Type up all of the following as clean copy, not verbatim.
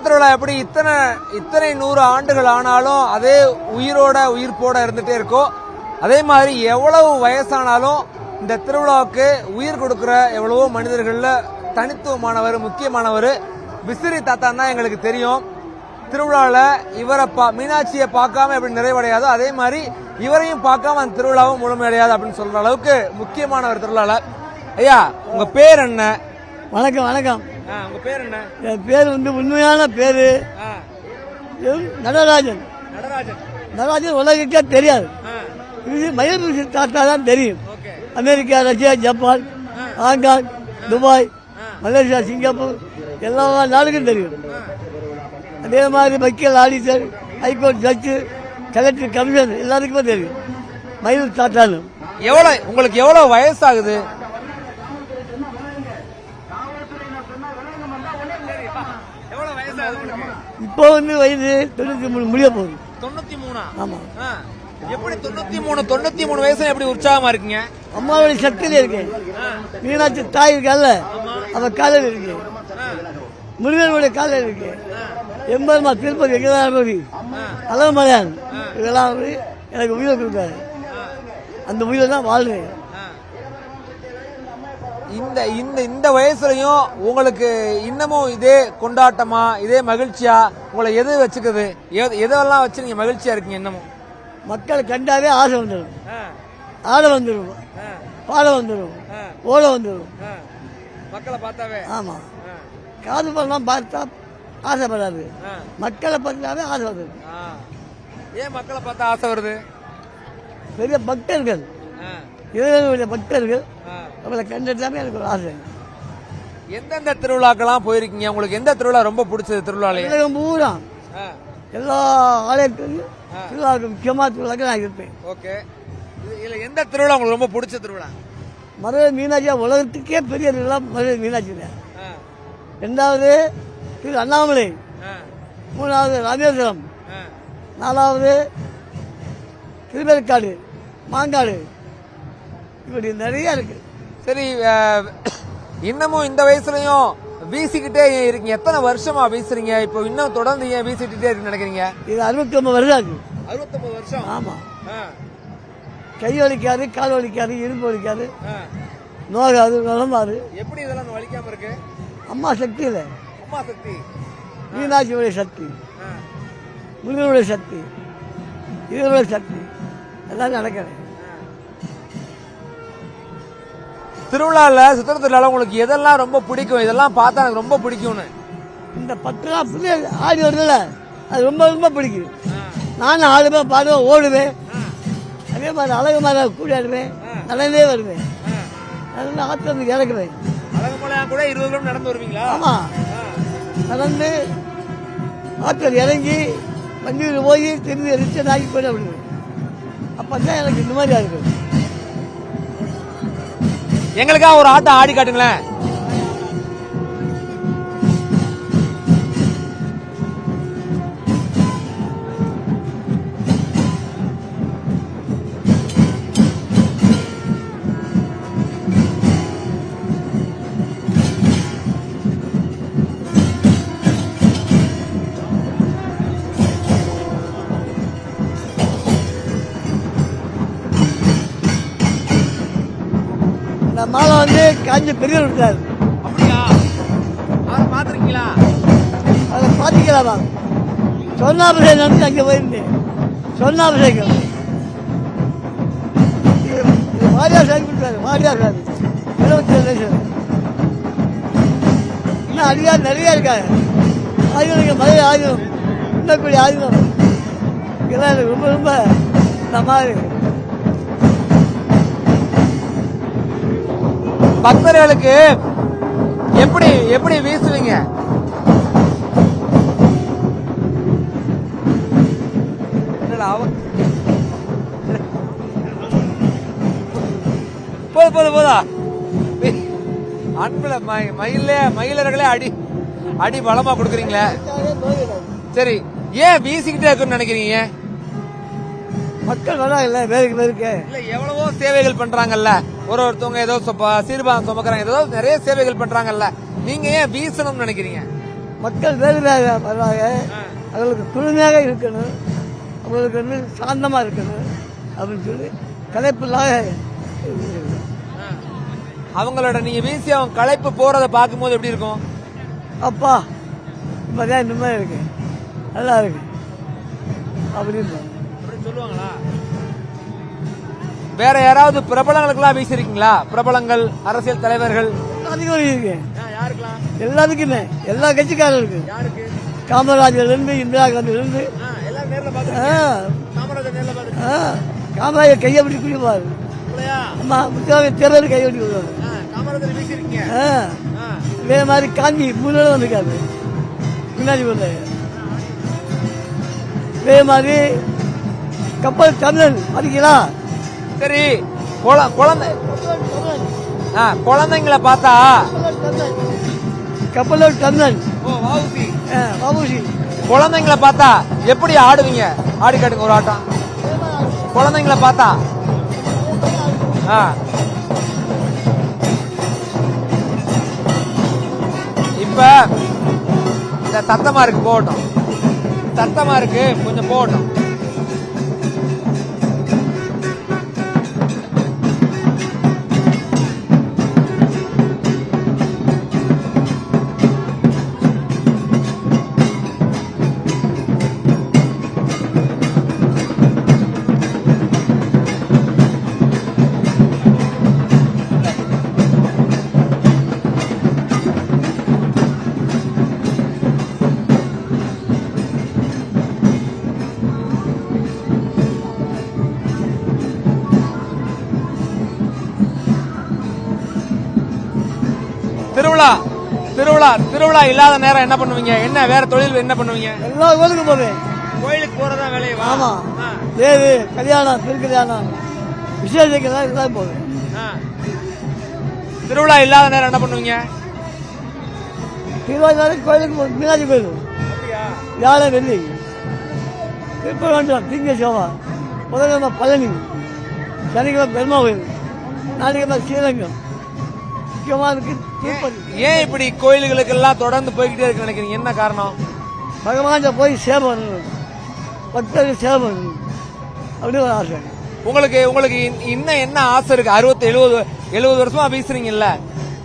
திருவிழா எப்படி இத்தனை 100 ஆண்டுகள் ஆனாலும் அதே உயிர்ப்போட இருந்துட்டே இருக்கும். அதே மாதிரி எவ்வளவு வயசானாலும் இந்த திருவிழாவுக்கு உயிர் கொடுக்கிற எவ்வளவோ மனிதர்கள்ல தனித்துவமானவர், முக்கியமானவர் விசிறி தாத்தான் தான் எங்களுக்கு தெரியும். திருவிழாவில் இவரை மீனாட்சியை பார்க்காம எப்படி நிறைவடையாதோ அதே மாதிரி இவரையும் பார்க்காம அந்த திருவிழாவும் முழுமையடையாது அப்படின்னு சொல்ற அளவுக்கு முக்கியமானவர் திருவிழால. ஐயா, உங்க பேர் என்ன? வணக்கம். வணக்கம். உங்க பேர் என்ன? என் பேர் உண்மையான பேரு நடராஜன். நடராஜன் உலகக்கே தெரியாது. இது மயில்பூசி தாத்தா தான் தெரியும். America, Russia, Japan, Hong Kong, Dubai, Malaysia, Singapore எல்லா நாடுகளும் தெரியும். அதே மாதிரி வக்கீல், auditor, high court judge, collector, commissioner எல்லாருக்குமே தெரியும் மயில் தாத்தான்னு. உங்களுக்கு எவ்வளவு வயசாகுது? இப்போ வயது 93 முடிய போகுது. 93? ஆமா. எப்படி 93 வயசுல எப்படி உற்சாகமா இருக்கீங்க? அம்மாவுடைய சக்தியில இருக்கு. மீனாட்சி தாய் இருக்கல்ல, அவ காலையில் இருக்கு. முருகனுடைய காலையில் இருக்கு. எம்பெருமா திருப்பதி, வெங்கடாபதி, அலமலையான் இதெல்லாம் எனக்கு உயிரை கொடுக்காரு. அந்த உயிரை தான் வாழ்றேன். இந்த வயசுலயும் உங்களுக்கு இன்னமும் இதே கொண்டாட்டமா, இதே மகிழ்ச்சியா உங்களை எது வச்சுக்குது? எதெல்லாம் வச்சு நீங்க மகிழ்ச்சியா இருக்கீங்க இன்னமும்? மக்களை கண்டாவே ஆசை வந்துடும், ஆட வந்துடும், பாட வந்துடும், ஓட வந்துடும். மக்களை பார்த்தாவே. ஆமா. காது பண்ணலாம் பார்த்தா ஆசைப்படாது, மக்களை பார்த்தாவே ஆசை வருது. ஏன் மக்களை பார்த்தா ஆசை வருது? பெரிய பக்தர்கள், இறைவனுடைய பக்தர்கள், அவளை கண்டுட்டாமே எனக்கு ஒரு ஆசை. எந்தெந்த திருவிழாக்கெல்லாம் போயிருக்கீங்க? உங்களுக்கு எந்த திருவிழா ரொம்ப பிடிச்சது? திருவிழால பூரா எல்லா ஆலயத்திலையும் திருவிழாவுக்கு முக்கியமான திருவிழாக்கு நான் இருப்பேன். ஓகே. இதுல எந்த திருவிழா உங்களுக்கு ரொம்ப பிடிச்ச திருவிழா? மதுரை மீனாட்சியா உலகத்துக்கே பெரிய திருவிழா மதுரை மீனாட்சி. ரெண்டாவது திரு அண்ணாமலை, மூணாவது ராமேஸ்வரம், நாலாவது திருவேற்காடு, மாங்காடு, இப்படி நிறைய இருக்கு. சரி, இன்னமும் இந்த வயசுலயும் வீசிக்கிட்டே இருக்கீங்க. எத்தனை வருஷமா வீசுறீங்க? இப்போ இன்னும் தொடர்ந்து ஏன் வீசிக்கிட்டே இருக்கு நினைக்கிறீங்க? இது 69 வருஷம் ஆகுது. 69 வருஷம்? ஆமா. கை வலிக்காது, கால் வலிக்காது, இடுப்பு வலிக்காது, நோகாது, நலமாது. எப்படி இதெல்லாம் வலிக்காம இருக்கு? அம்மா சக்தி இல்ல. அம்மா சக்தி, மீனாட்சியுடைய சக்தி, முருகனுடைய சக்தி, இதனுடைய சக்தி எல்லாம் நடக்கிறேன். திருவிழால சுத்தர திருவிழா உங்களுக்கு எதெல்லாம் ரொம்ப பிடிக்கும்? இதெல்லாம் பார்த்தா எனக்கு ரொம்ப பிடிக்கும்னு. இந்த 10 நாள் பிள்ளைகள் ஆடி வருதுல, அது ரொம்ப ரொம்ப பிடிக்கும். நானும் ஆடுவேன், பாடுவேன், ஓடுவேன். அதே மாதிரி அழகு மாதிரி கூடாடுவேன், நடந்தே வருவேன். நடந்து ஆத்திரம் இறக்குவேன். கூட 20 கிலோமீட்டர் நடந்து வருவீங்களா? ஆமா. நடந்து ஆத்திரம் இறங்கி வண்டியில் போய் திரும்பி ரிச்சன் ஆகி போயிட விடுவேன். அப்பதான் எனக்கு இந்த மாதிரி இருக்கு. எங்களுக்காக ஒரு ஆட்டம் ஆடி காட்டுங்களேன். மாலை காஞ்சி பெரிய விட்டாரு. அப்படியா? பாத்துருக்கீங்களா? அதை பாத்தீங்களா? சொன்னாபிஷேகம் நடந்து அங்கே போயிருந்தேன். சொன்னாபிஷேகம் வாரியார் சாமி கொடுத்தாரு. வாரியார் சாமி 27 வயசு. இன்னும் அதிகாரம் நிறைய இருக்காங்க. ஆயுதம், மதுரை ஆயுதம், இன்னக்கூடிய ஆயுதம் இதெல்லாம் எனக்கு ரொம்ப ரொம்ப இந்த மாதிரி. பக்தர்களுக்கு எப்படி வீசுவீங்க? போதா அன்புல மயிலர்களே அடி பலமா கொடுக்குறீங்களே. சரி, ஏன் வீசிக்கிட்டே இருக்குன்னு நினைக்கிறீங்க? மக்கள் வராங்கல்ல, பேருக்கு பேருக்கு இல்ல எவ்வளவோ சேவைகள் பண்றாங்கல்ல. ஒருத்தவங்க ஏதோ சீர்பாதம் சுமக்கிறாங்க, ஏதோ நிறைய சேவைகள் பண்றாங்கல்ல. நீங்க ஏன் வீசணும்னு நினைக்கிறீங்க? மக்கள் வேறு வர்றாங்க. அவங்களுக்கு குழுமையாக இருக்கணும், அவங்களுக்கு வந்து சாந்தமாக இருக்கணும் அப்படின்னு சொல்லி கலைப்பில்லாக அவங்களோட நீங்க வீசி அவங்க களைப்பு போறத பார்க்கும்போது எப்படி இருக்கும்? அப்பா இப்போதான் நிம்மதி இருக்கு, நல்லா இருக்கு அப்படின்னு சொல்லுவாங்களா? வேற யாராவது பிரபலங்களுக்கெல்லாம் வீசிருக்கீங்களா? பிரபலங்கள், அரசியல் தலைவர்கள் அதிகம் இருக்கு. யாருக்கெல்லாம்? எல்லாத்துக்குமே, எல்லா கட்சிக்காரருக்கு. யாருக்கு? காமராஜர்லேருந்து இந்திரா காந்திலேருந்து எல்லாம் நேர்ல பாத்து. காமராஜர் நேர்ல பாத்து. காமராஜர் கையை பிடி குடிப்பாரு. ஆமா, முக்கியமாக தேர்தல் கையை பிடி கொடுப்பாரு. காமராஜர் வீசிருக்கீங்க. இதே மாதிரி காந்தி 3 தடவை வந்திருக்காரு முன்னாடி வந்து. இதே மாதிரி கப்பல் தமிழன் பாத்தீங்களா? சரி, குழந்தைங்களை பார்த்தா கப்பலோட தமிழன் வவுசி குழந்தைங்களை பார்த்தா எப்படி ஆடுவீங்க? ஆடி காட்டுங்க ஒரு ஆட்டம். குழந்தைங்களை பார்த்தா இப்ப இந்த சத்தமா இருக்கு, போகட்டும். சத்தமா இருக்கு, கொஞ்சம் போகட்டும். திருவிழா இல்லாத நேரம் என்ன பண்ணுவீங்க? என்ன வேற தொழில் என்ன பண்ணுவீங்க? எல்லா கோயிலுக்கும் போவேன். கோயிலுக்கு போறதா வேலையை? ஆமா, தேவி கல்யாணம், திருக்கல்யாணம், விசேஷங்கள்லாம் எல்லாம் போவேன். திருவிழா இல்லாத நேரம் என்ன பண்ணுவீங்க? திருவிழா கோயிலுக்கு, மீனாட்சி கோயில், வியாழன் வெள்ளி, திருப்பரங்குன்றம் திங்க செவ்வாய், புதன்கிழமை பழனி, சனிக்கிழமை பெருமா கோயில், ஞாயிற்றுக்கிழமை ஸ்ரீரங்கம். ஏன் இப்படி கோயில்களுக்கு எல்லாம் தொடர்ந்து போய்கிட்டே இருக்கு நினைக்கிறீங்க? என்ன காரணம்? பகவான் போய் சேவை பண்ணணும், பக்தர்கள் சேவை பண்ணணும் அப்படின்னு ஒரு ஆசை. உங்களுக்கு இன்னும் என்ன ஆசை இருக்கு? 60-70 வருஷமா வீசுறீங்கல்ல,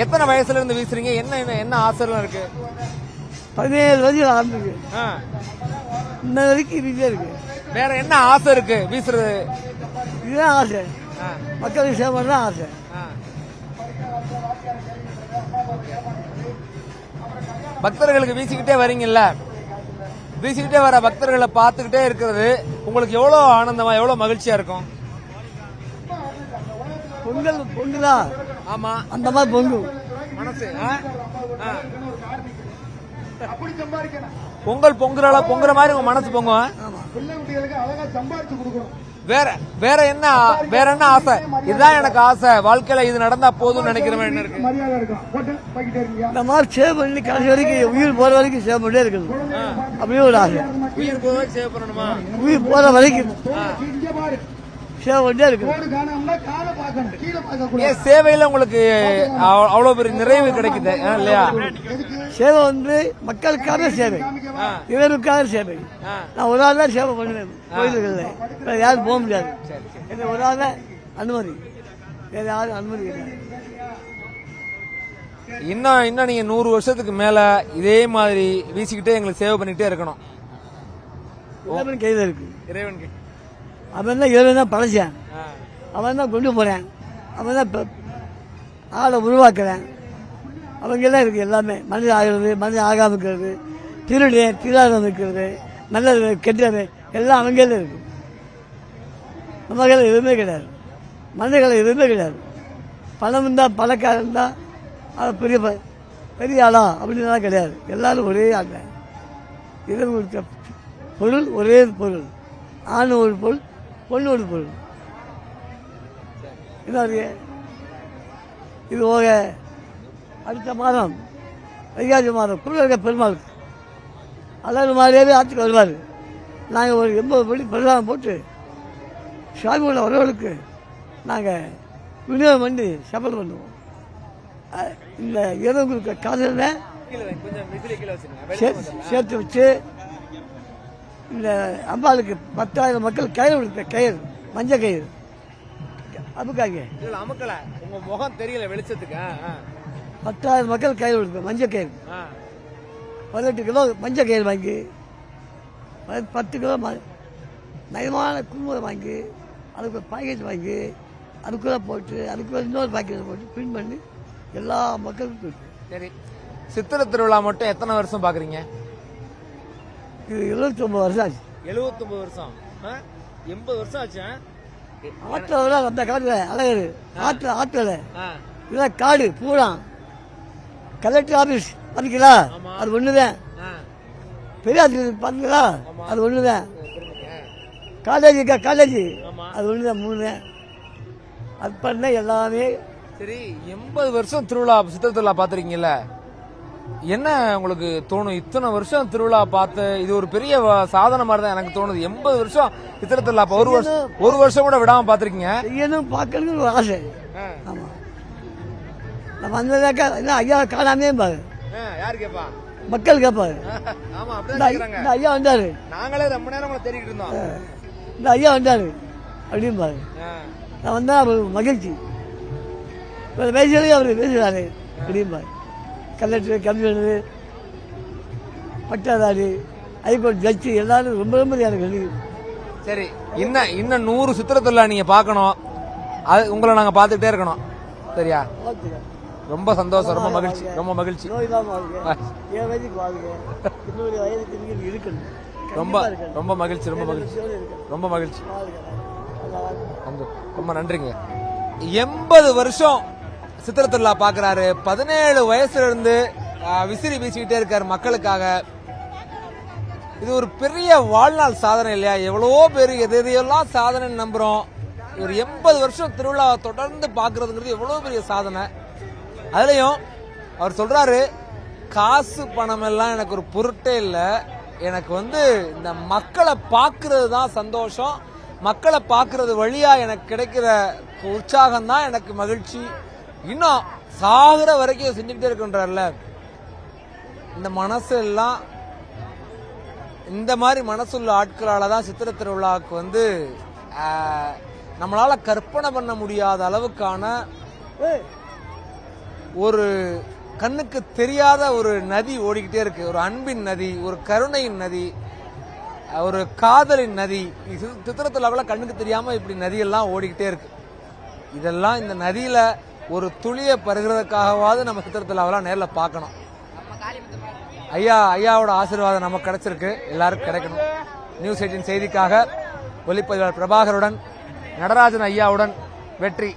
எத்தனை வயசுல இருந்து வீசுறீங்க? என்ன ஆசை இருக்கு? 17 வயசுல ஆரம்பிக்கு, இன்ன வரைக்கும் இருந்தே இருக்கு. வேற என்ன ஆசை இருக்கு வீசுறது? இதுதான் ஆசை, மக்களுக்கு சேவை பண்ண ஆசை. பக்தர்களுக்கு வீசிக்கிட்டே வரீங்கல்ல, வீசிக்கிட்டே வர பக்தர்களை பார்த்துக்கிட்டே இருக்கிறது உங்களுக்கு எவ்வளவு ஆனந்தமா, எவ்வளவு மகிழ்ச்சியா இருக்கும்? பொங்குதா? ஆமா, அந்த மாதிரி பொங்கும் மனசு. பொங்கல் பொங்குற மாதிரி உங்க மனசு பொங்கும். வேற என்ன ஆசை? இதுதான் எனக்கு ஆசை, வாழ்க்கையில இது நடந்தா போதும் நினைக்கிறவன் என்ன இருக்கு? இந்த மாதிரி சேவ் பண்ணி கடைசி வரைக்கும், உயிர் போற வரைக்கும் சேவ் பண்ணிட்டே இருக்கணும் அப்படியே ஒரு ஆசை. உயிர் போற வரைக்கும் சேவ் பண்ணணுமா? உயிர் போற வரைக்கும் சேவை பண்ணிட்டே இருக்கணும். சேவையில உங்களுக்கு அவ்வளவு பெரிய நிறைவு கிடைக்குது இல்லையா? சேவை வந்து மக்களுக்கான சேவை, இவருக்கான சேவை. நான் ஒரு ஆள் தான் சேவை பண்ணுவேன் கோயில்கள்ல, யாரும் போக முடியாது. எனக்கு ஒரு ஆள் தான் அனுமதி, வேற யாரும் அனுமதி கிடையாது. இன்னும் நீங்க 100 வருஷத்துக்கு மேல இதே மாதிரி வீசிக்கிட்டே எங்களுக்கு சேவை பண்ணிட்டே இருக்கணும். இறைவன் கையில இருக்கு. இறைவன் அவன் தான் இறைவன் தான் படைச்சேன், அவன் தான் கொண்டு போறேன், அவன் தான் ஆளை உருவாக்குறேன். அவங்கெல்லாம் இருக்கு எல்லாமே. மனிதன் ஆகிறது, மனிதன் ஆகாம இருக்கிறது, திருடாம இருக்கிறது, நல்லது கெட்டது எல்லாம் அவங்கள இருக்கு. நம்ம கையில் எதுவுமே கிடையாது, மனிதர்களை எதுவுமே கிடையாது. பணம் இருந்தால், பணக்காரன் இருந்தால் அது பெரிய ஆளா அப்படின்லாம் கிடையாது. எல்லாரும் ஒரே ஆள். இறைவன் கொடுத்த பொருள் ஒரே பொருள், ஆண் ஒரு பொருள், பொண்ணு ஒரு பொருள். என்ன இது போக அடுத்த மாதம் வைகாசி மாதம் குருவக பெருமாள் அழகு மாதிரியாவே ஆற்றுக்கு வருவார். நாங்கள் ஒரு 80 படி பிரசாதம் போட்டு சாமியோட உறவுகளுக்கு நாங்கள் விநியோகம் பண்ணி சபலம் பண்ணுவோம். இந்த இரவு காலையில் சேர்த்து வச்சு இந்த அம்பாளுக்கு 10,000 மக்கள் கயிறு கொடுத்த கயிறு மஞ்சள் கயிறு அமுக்காங்க. அமுக்கல உங்க முகம் தெரியல வெளிச்சத்துக்கு. 10,000 மக்கள் கயிறு கொடுப்பேன் மஞ்சள் கயிறு. 18 கிலோ மஞ்சள் கயிறு வாங்கி 10 கிலோ நயமான குங்குமம் வாங்கி அதுக்கு பாக்கெட் வாங்கி அதுக்குள்ள போட்டு அதுக்குள்ள இன்னொரு பாக்கெட் போட்டு பிரிண்ட் பண்ணி எல்லா மக்களுக்கும் கொடுப்பேன். சரி, சித்திரை திருவிழா மட்டும் எத்தனை வருஷம் பாக்குறீங்க? இது 79 வருஷம் ஆச்சு. 79 வருஷம், 80 வருஷம் ஆச்சு. ஆற்றுல அந்த காட்டுல அழகரு ஆற்றுல இதெல்லாம் காடு பூரா கலெக்டர் ஆபீஸ் பாத்தீங்களா அது ஒண்ணுதான். பெரியார் பாத்தீங்களா அது ஒண்ணுதான். காலேஜ் அது ஒண்ணுதான் 3 தான். அது பண்ண எல்லாமே. சரி, 80 வருஷம் திருவிழா சித்திரை திருவிழா பாத்துருக்கீங்கல்ல, என்ன உங்களுக்கு தோணும்? இத்தனை வருஷம் திருவிழா பார்த்து இது ஒரு பெரிய சாதனை மாதிரி தான் எனக்கு தோணுது. 80 வருஷம் சித்திரை திருவிழா ஒரு வருஷம் கூட விடாம பாத்துருக்கீங்க. செய்யணும் பார்க்கணும்னு ஒரு ஆசை. ஆமா, நம்ம வந்ததாக்கா ஐயா காணாமே பாரு. யாரு கேப்பா? மக்கள் கேட்பாரு. இந்த ஐயா வந்தாரு, நாங்களே ரொம்ப நேரம் உங்களை தேடிட்டு இருந்தோம். இந்த ஐயா வந்தாரு அப்படின்னு பாரு. நான் வந்தா மகிழ்ச்சி. வயசுலயே அவரு பேசுறாரு அப்படின்னு பாரு. கலெக்டர், கமிஷனர், பட்டாதாரி, ஹைகோர்ட் ஜட்ஜி எல்லாரும் ரொம்ப ரொம்ப எனக்கு. சரி, இன்னும் 100 சித்திரை திருவிழா நீங்க பாக்கணும். அது உங்களை நாங்க பாத்துக்கிட்டே இருக்கணும். சரியா? ரொம்ப சந்தோஷம், ரொம்ப மகிழ்ச்சி, ரொம்ப மகிழ்ச்சி. ரொம்ப ரொம்ப மகிழ்ச்சி, ரொம்ப மகிழ்ச்சி, ரொம்ப மகிழ்ச்சி. ரொம்ப நன்றிங்க. 80 வருஷம் சித்திரை திருவிழா பாக்குறாரு. 17 வயசுல இருந்து விசிறி வீசிக்கிட்டே இருக்காரு மக்களுக்காக. இது ஒரு பெரிய வாழ்நாள் சாதனை இல்லையா? எவ்வளவோ பேர் எதையெல்லாம் சாதனை நம்புறோம். ஒரு 80 வருஷம் திருவிழாவை தொடர்ந்து பாக்குறதுங்கிறது எவ்வளவு பெரிய சாதனை. அதுலயும் அவர் சொல்றாரு, காசு பணம் எல்லாம் எனக்கு ஒரு பொருட்டே இல்லை, எனக்கு இந்த மக்களை பாக்குறது தான் சந்தோஷம், மக்களை பாக்குறது வழியா எனக்கு கிடைக்கிற உற்சாகம் தான் எனக்கு மகிழ்ச்சி, இன்னும் சாகுற வரைக்கும் செஞ்சுக்கிட்டே இருக்குன்றார்ல. இந்த மனசு எல்லாம் இந்த மாதிரி மனசுள்ள ஆட்களால தான் சித்திரை திருவிழாவுக்கு நம்மளால கற்பனை பண்ண முடியாத அளவுக்கான ஒரு கண்ணுக்கு தெரியாத ஒரு நதி ஓடிக்கிட்டே இருக்கு. ஒரு அன்பின் நதி, ஒரு கருணையின் நதி, ஒரு காதலின் நதி. சித்திரை திருவிழாவுல கண்ணுக்கு தெரியாம இப்படி நதியெல்லாம் ஓடிக்கிட்டே இருக்கு. இதெல்லாம் இந்த நதியில ஒரு துளியை பருகிறதுக்காகவாவது நம்ம சித்திரை திருவிழாவெல்லாம் நேரில் பார்க்கணும். ஐயாவோட ஆசீர்வாதம் நமக்கு கிடைச்சிருக்கு, எல்லாருக்கும் கிடைக்கணும். நியூஸ் 18 செய்திக்காக ஒளிப்பதிவாளர் பிரபாகருடன் நடராஜன் ஐயாவுடன் வெற்றி.